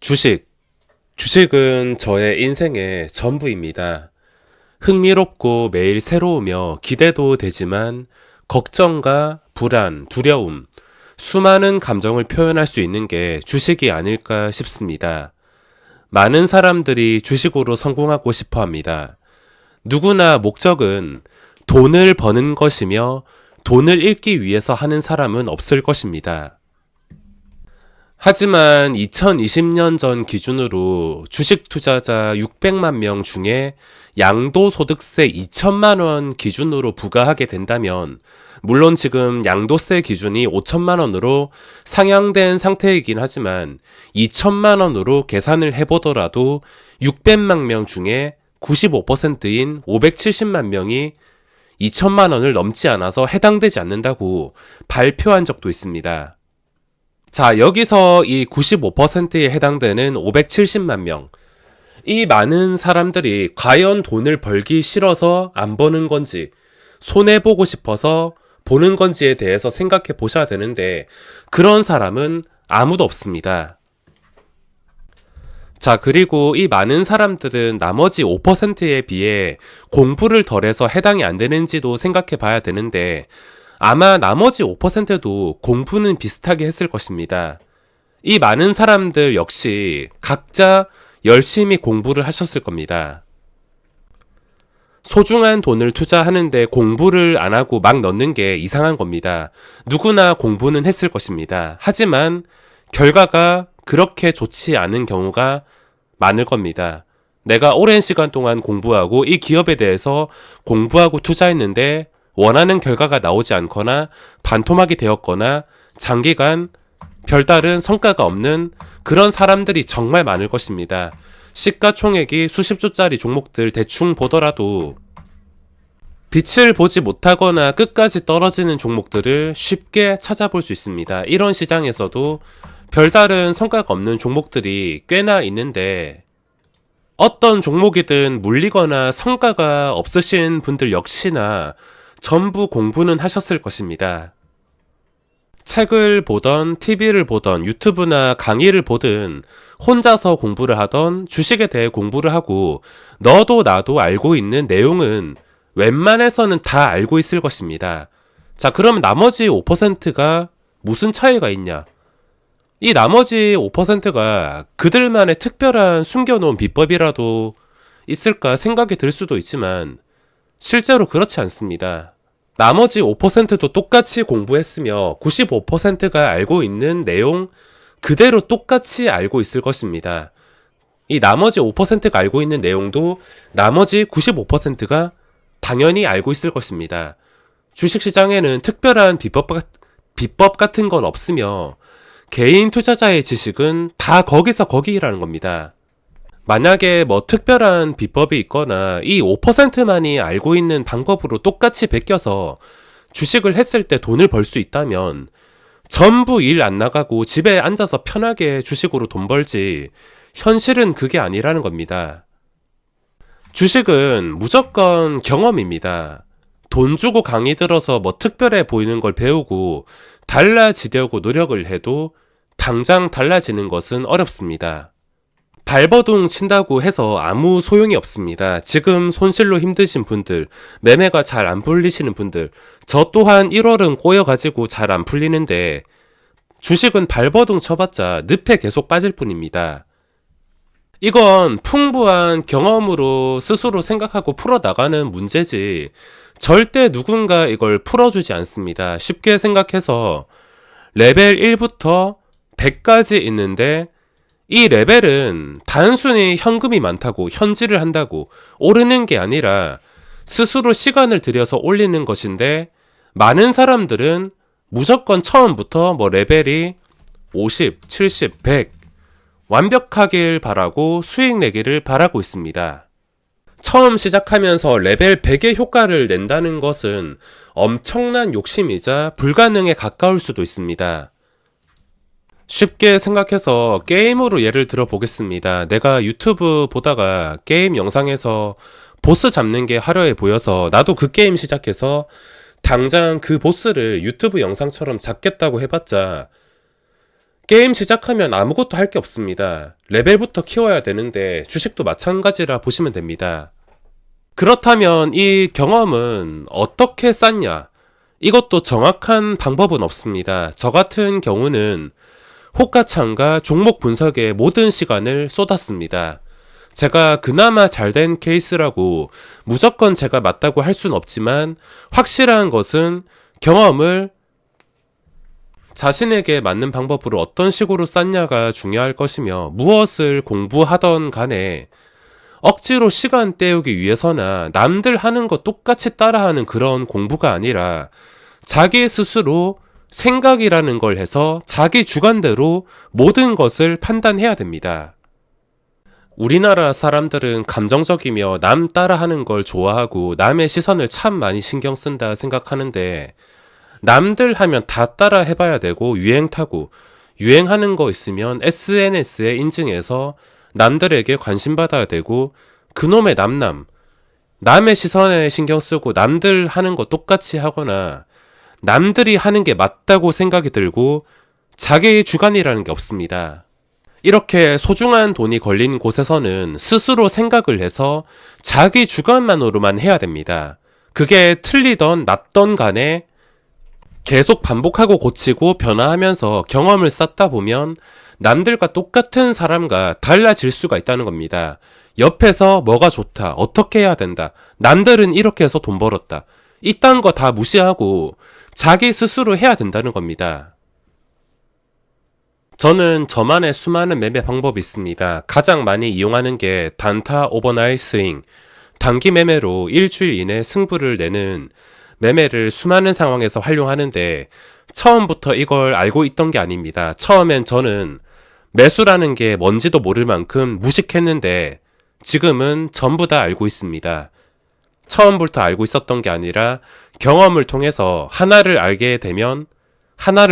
주식. 주식은 저의 인생의 전부입니다. 흥미롭고 매일 새로우며 기대도 되지만 걱정과 불안, 두려움, 수많은 감정을 표현할 수 있는 게 주식이 아닐까 싶습니다. 많은 사람들이 주식으로 성공하고 싶어 합니다. 누구나 목적은 돈을 버는 것이며 돈을 잃기 위해서 하는 사람은 없을 것입니다. 하지만 2020년 전 기준으로 주식 투자자 600만 명 중에 양도소득세 2천만 원 기준으로 부과하게 된다면, 물론 지금 양도세 기준이 5천만 원으로 상향된 상태이긴 하지만 2천만 원으로 계산을 해보더라도 600만 명 중에 95%인 570만 명이 2천만 원을 넘지 않아서 해당되지 않는다고 발표한 적도 있습니다. 자, 여기서 이 95%에 해당되는 570만 명. 이 많은 사람들이 과연 돈을 벌기 싫어서 안 버는 건지, 손해보고 싶어서 보는 건지에 대해서 생각해 보셔야 되는데, 그런 사람은 아무도 없습니다. 자, 그리고 이 많은 사람들은 나머지 5%에 비해 공부를 덜해서 해당이 안 되는지도 생각해 봐야 되는데, 아마 나머지 5%도 공부는 비슷하게 했을 것입니다. 이 많은 사람들 역시 각자 열심히 공부를 하셨을 겁니다. 소중한 돈을 투자하는데 공부를 안 하고 막 넣는 게 이상한 겁니다. 누구나 공부는 했을 것입니다. 하지만 결과가 그렇게 좋지 않은 경우가 많을 겁니다. 내가 오랜 시간 동안 공부하고 이 기업에 대해서 공부하고 투자했는데 원하는 결과가 나오지 않거나 반토막이 되었거나 장기간 별다른 성과가 없는 그런 사람들이 정말 많을 것입니다. 시가총액이 수십조짜리 종목들 대충 보더라도 빛을 보지 못하거나 끝까지 떨어지는 종목들을 쉽게 찾아볼 수 있습니다. 이런 시장에서도 별다른 성과가 없는 종목들이 꽤나 있는데, 어떤 종목이든 물리거나 성과가 없으신 분들 역시나 전부 공부는 하셨을 것입니다. 책을 보던 TV를 보던 유튜브나 강의를 보든 혼자서 공부를 하던 주식에 대해 공부를 하고 너도 나도 알고 있는 내용은 웬만해서는 다 알고 있을 것입니다. 자, 그럼 나머지 5%가 무슨 차이가 있냐? 이 나머지 5%가 그들만의 특별한 숨겨놓은 비법이라도 있을까 생각이 들 수도 있지만 실제로 그렇지 않습니다. 나머지 5%도 똑같이 공부했으며 95%가 알고 있는 내용 그대로 똑같이 알고 있을 것입니다. 이 나머지 5%가 알고 있는 내용도 나머지 95%가 당연히 알고 있을 것입니다. 주식시장에는 특별한 비법 같은 건 없으며 개인 투자자의 지식은 다 거기서 거기라는 겁니다. 만약에 특별한 비법이 있거나 이 5%만이 알고 있는 방법으로 똑같이 베껴서 주식을 했을 때 돈을 벌 수 있다면 전부 일 안 나가고 집에 앉아서 편하게 주식으로 돈 벌지, 현실은 그게 아니라는 겁니다. 주식은 무조건 경험입니다. 돈 주고 강의 들어서 특별해 보이는 걸 배우고 달라지려고 노력을 해도 당장 달라지는 것은 어렵습니다. 발버둥 친다고 해서 아무 소용이 없습니다. 지금 손실로 힘드신 분들, 매매가 잘 안 풀리시는 분들, 저 또한 1월은 꼬여가지고 잘 안 풀리는데 주식은 발버둥 쳐봤자 늪에 계속 빠질 뿐입니다. 이건 풍부한 경험으로 스스로 생각하고 풀어나가는 문제지 절대 누군가 이걸 풀어주지 않습니다. 쉽게 생각해서 레벨 1부터 100까지 있는데 이 레벨은 단순히 현금이 많다고 현질을 한다고 오르는 게 아니라 스스로 시간을 들여서 올리는 것인데, 많은 사람들은 무조건 처음부터 레벨이 50, 70, 100 완벽하길 바라고 수익 내기를 바라고 있습니다. 처음 시작하면서 레벨 100의 효과를 낸다는 것은 엄청난 욕심이자 불가능에 가까울 수도 있습니다. 쉽게 생각해서 게임으로 예를 들어 보겠습니다. 내가 유튜브 보다가 게임 영상에서 보스 잡는 게 화려해 보여서 나도 그 게임 시작해서 당장 그 보스를 유튜브 영상처럼 잡겠다고 해봤자 게임 시작하면 아무것도 할 게 없습니다. 레벨부터 키워야 되는데 주식도 마찬가지라 보시면 됩니다. 그렇다면 이 경험은 어떻게 쌓냐? 이것도 정확한 방법은 없습니다. 저 같은 경우는 호가창과 종목 분석에 모든 시간을 쏟았습니다. 제가 그나마 잘된 케이스라고 무조건 제가 맞다고 할 순 없지만 확실한 것은 경험을 자신에게 맞는 방법으로 어떤 식으로 쌓냐가 중요할 것이며 무엇을 공부하던 간에 억지로 시간 때우기 위해서나 남들 하는 거 똑같이 따라하는 그런 공부가 아니라 자기 스스로 생각이라는 걸 해서 자기 주관대로 모든 것을 판단해야 됩니다. 우리나라 사람들은 감정적이며 남 따라하는 걸 좋아하고 남의 시선을 참 많이 신경 쓴다 생각하는데 남들 하면 다 따라 해봐야 되고 유행 타고 유행하는 거 있으면 SNS에 인증해서 남들에게 관심 받아야 되고 그놈의 남의 시선에 신경 쓰고 남들 하는 거 똑같이 하거나 남들이 하는 게 맞다고 생각이 들고 자기의 주관이라는 게 없습니다. 이렇게 소중한 돈이 걸린 곳에서는 스스로 생각을 해서 자기 주관만으로만 해야 됩니다. 그게 틀리던 맞던 간에 계속 반복하고 고치고 변화하면서 경험을 쌓다 보면 남들과 똑같은 사람과 달라질 수가 있다는 겁니다. 옆에서 뭐가 좋다, 어떻게 해야 된다, 남들은 이렇게 해서 돈 벌었다, 이딴 거 다 무시하고 자기 스스로 해야 된다는 겁니다. 저는 저만의 수많은 매매 방법이 있습니다. 가장 많이 이용하는 게 단타 오버나잇 스윙, 단기 매매로 일주일 이내 승부를 내는 매매를 수많은 상황에서 활용하는데 처음부터 이걸 알고 있던 게 아닙니다. 처음엔 저는 매수라는 게 뭔지도 모를 만큼 무식했는데 지금은 전부 다 알고 있습니다. 처음부터 알고 있었던 게 아니라 경험을 통해서 하나를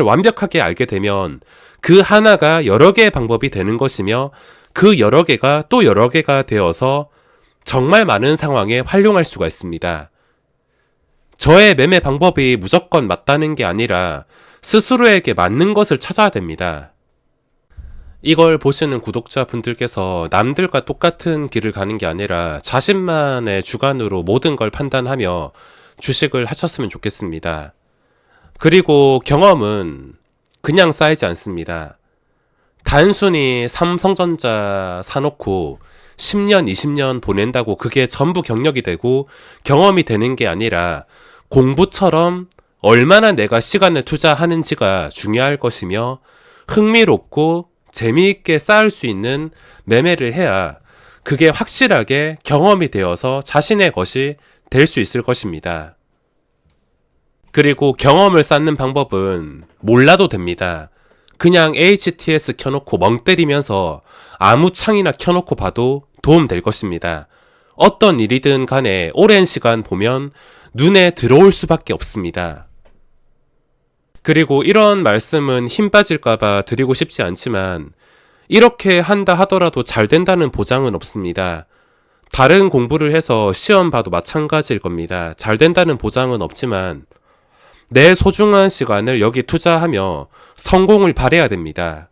완벽하게 알게 되면 그 하나가 여러 개의 방법이 되는 것이며 그 여러 개가 또 여러 개가 되어서 정말 많은 상황에 활용할 수가 있습니다. 저의 매매 방법이 무조건 맞다는 게 아니라 스스로에게 맞는 것을 찾아야 됩니다. 이걸 보시는 구독자분들께서 남들과 똑같은 길을 가는 게 아니라 자신만의 주관으로 모든 걸 판단하며 주식을 하셨으면 좋겠습니다. 그리고 경험은 그냥 쌓이지 않습니다. 단순히 삼성전자 사놓고 10년, 20년 보낸다고 그게 전부 경력이 되고 경험이 되는 게 아니라 공부처럼 얼마나 내가 시간을 투자하는지가 중요할 것이며 흥미롭고 재미있게 쌓을 수 있는 매매를 해야 그게 확실하게 경험이 되어서 자신의 것이 될 수 있을 것입니다. 그리고 경험을 쌓는 방법은 몰라도 됩니다. 그냥 HTS 켜놓고 멍 때리면서 아무 창이나 켜놓고 봐도 도움 될 것입니다. 어떤 일이든 간에 오랜 시간 보면 눈에 들어올 수밖에 없습니다. 그리고 이런 말씀은 힘 빠질까봐 드리고 싶지 않지만 이렇게 한다 하더라도 잘 된다는 보장은 없습니다. 다른 공부를 해서 시험 봐도 마찬가지일 겁니다. 잘 된다는 보장은 없지만 내 소중한 시간을 여기 투자하며 성공을 바래야 됩니다.